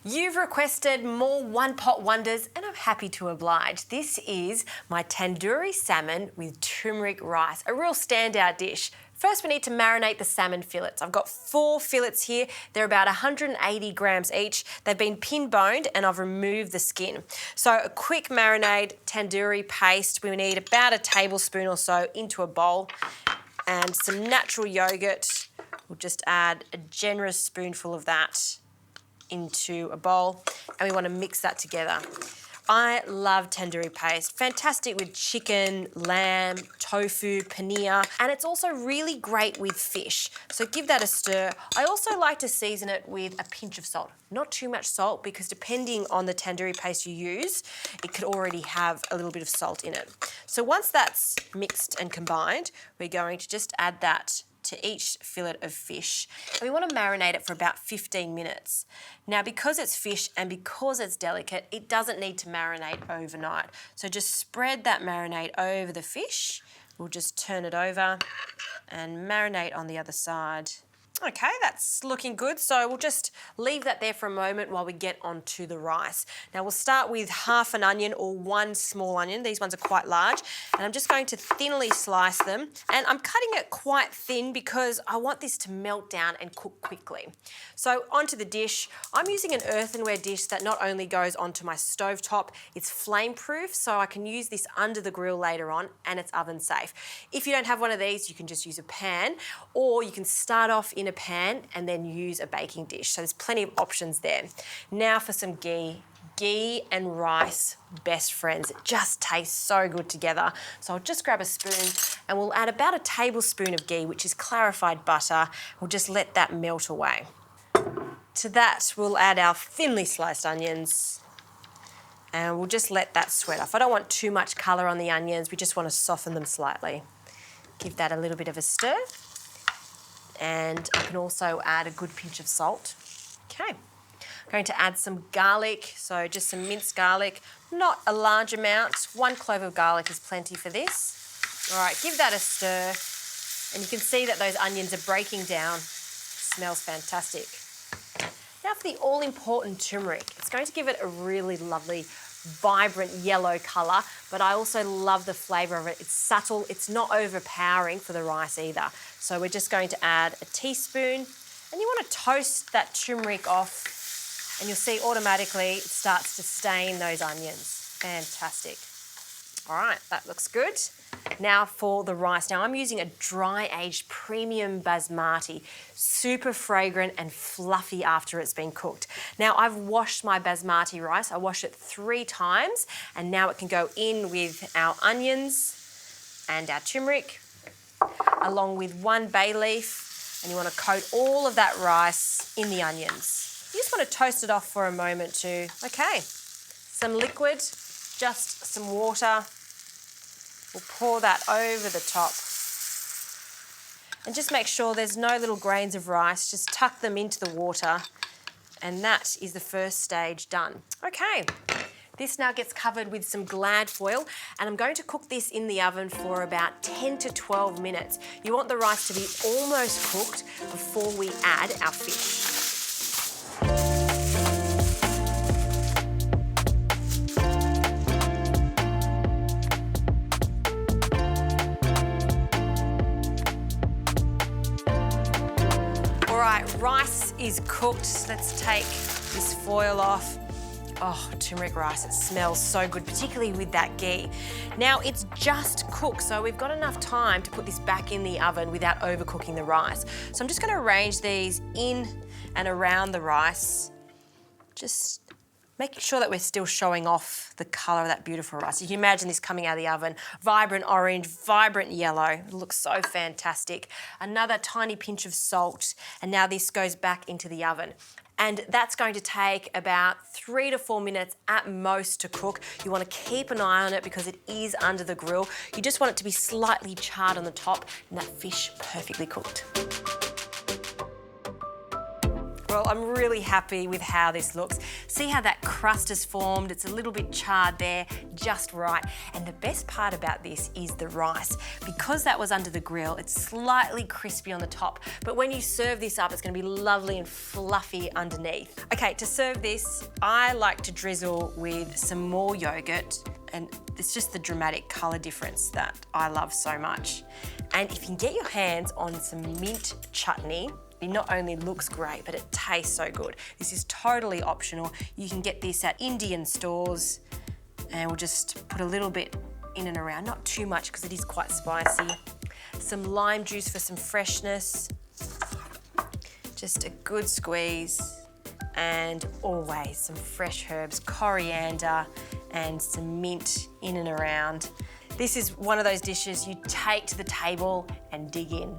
You've requested more one-pot wonders and I'm happy to oblige. This is my tandoori salmon with turmeric rice, a real standout dish. First we need to marinate the salmon fillets. I've got 4 fillets here. They're about 180 grams each. They've been pin-boned and I've removed the skin. So a quick marinade tandoori paste. We need about a tablespoon or so into a bowl and some natural yoghurt. We'll just add a generous spoonful of that into a bowl and we want to mix that together. I love tandoori paste. Fantastic with chicken, lamb, tofu, paneer, and it's also really great with fish. So give that a stir. I also like to season it with a pinch of salt. Not too much salt because depending on the tandoori paste you use, it could already have a little bit of salt in it. So once that's mixed and combined, we're going to just add that to each fillet of fish. And we want to marinate it for about 15 minutes. Now, because it's fish and because it's delicate, it doesn't need to marinate overnight. So just spread that marinade over the fish. We'll just turn it over and marinate on the other side. Okay, that's looking good. So we'll just leave that there for a moment while we get onto the rice. Now we'll start with half an onion or 1 small onion. These ones are quite large. And I'm just going to thinly slice them. And I'm cutting it quite thin because I want this to melt down and cook quickly. So onto the dish. I'm using an earthenware dish that not only goes onto my stovetop, it's flame proof, so I can use this under the grill later on and it's oven safe. If you don't have one of these, you can just use a pan or you can start off in a pan and then use a baking dish. So there's plenty of options there. Now for some ghee. Ghee and rice, best friends. It just tastes so good together. So I'll just grab a spoon and we'll add about a tablespoon of ghee, which is clarified butter. We'll just let that melt away. To that, we'll add our thinly sliced onions and we'll just let that sweat off. I don't want too much colour on the onions. We just want to soften them slightly. Give that a little bit of a stir. And I can also add a good pinch of salt. Okay, I'm going to add some garlic, so just some minced garlic, not a large amount. 1 clove of garlic is plenty for this. All right, give that a stir, and you can see that those onions are breaking down. It smells fantastic. Now for the all-important turmeric. It's going to give it a really lovely, vibrant yellow colour, but I also love the flavour of it. It's subtle, it's not overpowering for the rice either. So we're just going to add a teaspoon, and you want to toast that turmeric off, and you'll see automatically it starts to stain those onions. Fantastic. All right, that looks good. Now for the rice. Now I'm using a dry-aged premium basmati, super fragrant and fluffy after it's been cooked. Now I've washed my basmati rice. I wash it 3 times and now it can go in with our onions and our turmeric along with 1 bay leaf, and you want to coat all of that rice in the onions. You just want to toast it off for a moment too. Okay, some liquid, just some water. We'll pour that over the top. And just make sure there's no little grains of rice, just tuck them into the water. And that is the first stage done. Okay, this now gets covered with some Glad foil and I'm going to cook this in the oven for about 10 to 12 minutes. You want the rice to be almost cooked before we add our fish. Rice is cooked. Let's take this foil off. Oh, turmeric rice, it smells so good, particularly with that ghee. Now it's just cooked, so we've got enough time to put this back in the oven without overcooking the rice. So I'm just going to arrange these in and around the rice, just making sure that we're still showing off the colour of that beautiful rice. You can imagine this coming out of the oven, vibrant orange, vibrant yellow. It looks so fantastic. Another tiny pinch of salt, and now this goes back into the oven. And that's going to take about 3 to 4 minutes at most to cook. You want to keep an eye on it because it is under the grill. You just want it to be slightly charred on the top and that fish perfectly cooked. Well, I'm really happy with how this looks. See how that crust is formed? It's a little bit charred there, just right. And the best part about this is the rice. Because that was under the grill, it's slightly crispy on the top, but when you serve this up, it's gonna be lovely and fluffy underneath. Okay, to serve this, I like to drizzle with some more yogurt, and it's just the dramatic colour difference that I love so much. And if you can get your hands on some mint chutney, it not only looks great, but it tastes so good. This is totally optional. You can get this at Indian stores, and we'll just put a little bit in and around, not too much because it is quite spicy. Some lime juice for some freshness, just a good squeeze, and always some fresh herbs, coriander, and some mint in and around. This is one of those dishes you take to the table and dig in.